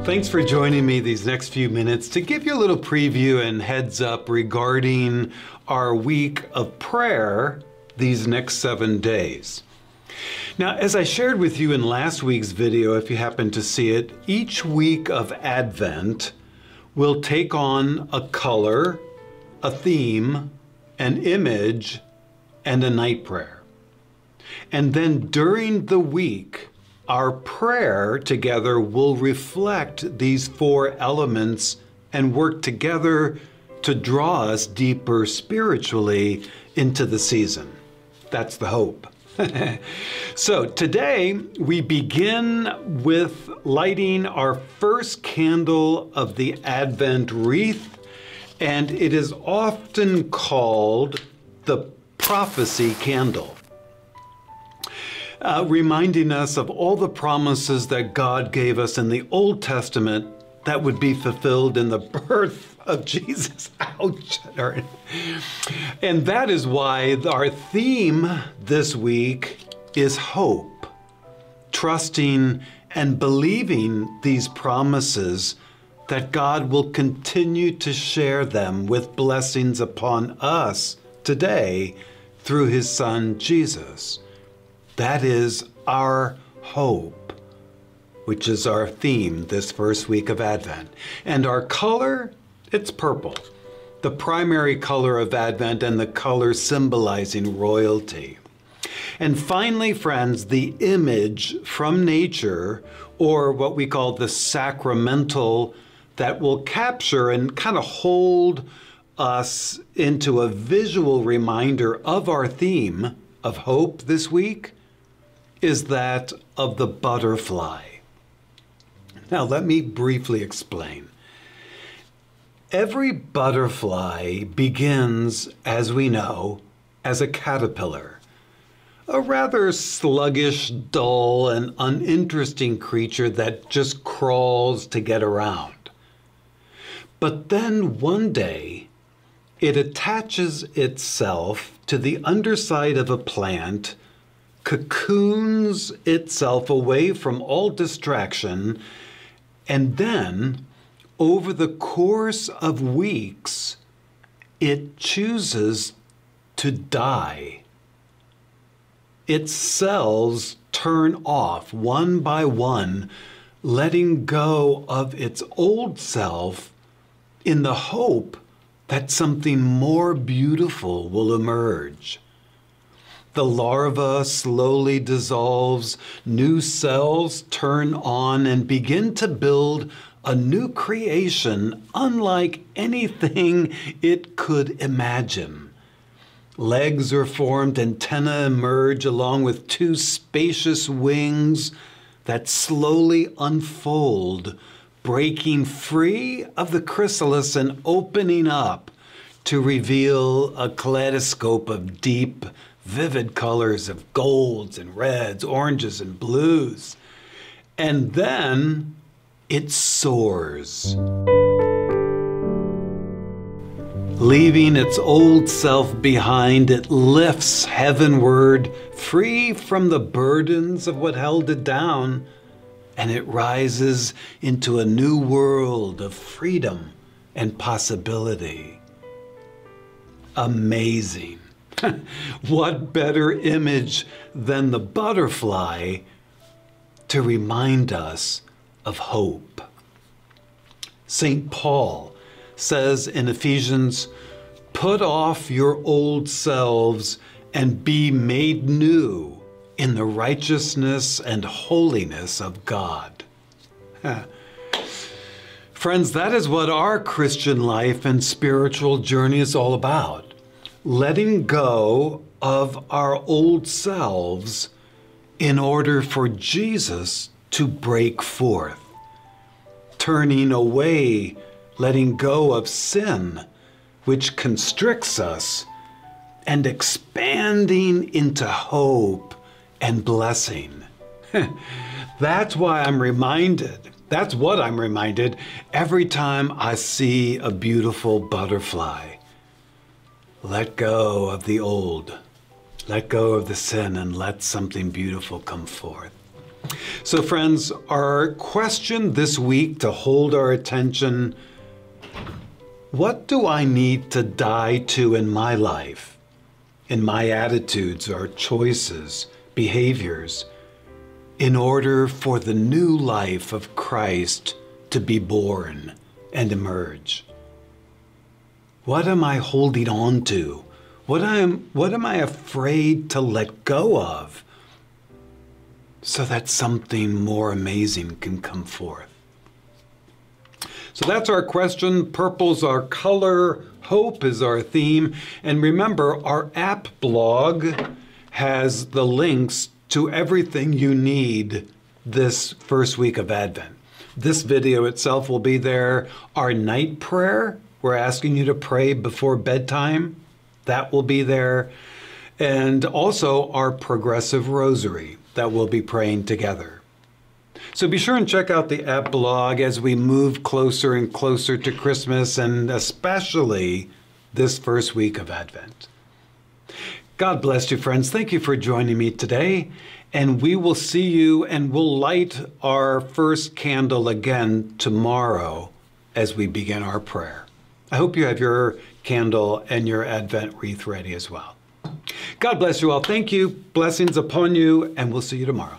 Thanks for joining me these next few minutes to give you a little preview and heads up regarding our week of prayer these next 7 days. Now, as I shared with you in last week's video, if you happen to see it, each week of Advent will take on a color, a theme, an image, and a night prayer. And then during the week, our prayer together will reflect these 4 elements and work together to draw us deeper spiritually into the season. That's the hope. So today we begin with lighting our first candle of the Advent wreath, and it is often called the prophecy candle. Reminding us of all the promises that God gave us in the Old Testament that would be fulfilled in the birth of Jesus. Ouch. And that is why our theme this week is hope, trusting and believing these promises that God will continue to share them with blessings upon us today through His Son, Jesus. That is our hope, which is our theme this first week of Advent. And our color, it's purple, the primary color of Advent and the color symbolizing royalty. And finally, friends, the image from nature, or what we call the sacramental, that will capture and kind of hold us into a visual reminder of our theme of hope this week, is that of the butterfly. Now, let me briefly explain. Every butterfly begins, as we know, as a caterpillar, a rather sluggish, dull, and uninteresting creature that just crawls to get around. But then one day, it attaches itself to the underside of a plant, cocoons itself away from all distraction, and then, over the course of weeks, it chooses to die. Its cells turn off one by one, letting go of its old self in the hope that something more beautiful will emerge. The larva slowly dissolves, new cells turn on and begin to build a new creation unlike anything it could imagine. Legs are formed, antennae emerge along with 2 spacious wings that slowly unfold, breaking free of the chrysalis and opening up to reveal a kaleidoscope of deep, vivid colors of golds and reds, oranges and blues. And then it soars, leaving its old self behind. It lifts heavenward, free from the burdens of what held it down, and it rises into a new world of freedom and possibility. Amazing. What better image than the butterfly to remind us of hope? St. Paul says in Ephesians, "Put off your old selves and be made new in the righteousness and holiness of God." Friends, that is what our Christian life and spiritual journey is all about. Letting go of our old selves in order for Jesus to break forth. Turning away, letting go of sin, which constricts us, and expanding into hope and blessing. That's what I'm reminded every time I see a beautiful butterfly. Let go of the old, let go of the sin, and let something beautiful come forth. So friends, our question this week to hold our attention: what do I need to die to in my life, in my attitudes or choices, behaviors, in order for the new life of Christ to be born and emerge? What am I holding on to? What am I afraid to let go of so that something more amazing can come forth? So that's our question. Purple's our color. Hope is our theme. And remember, our app blog has the links to everything you need this first week of Advent. This video itself will be there. Our night prayer, we're asking you to pray before bedtime. That will be there. And also our progressive rosary that we'll be praying together. So be sure and check out the app blog as we move closer and closer to Christmas, and especially this first week of Advent. God bless you, friends. Thank you for joining me today. And we will see you, and we'll light our first candle again tomorrow as we begin our prayer. I hope you have your candle and your Advent wreath ready as well. God bless you all. Thank you. Blessings upon you, and we'll see you tomorrow.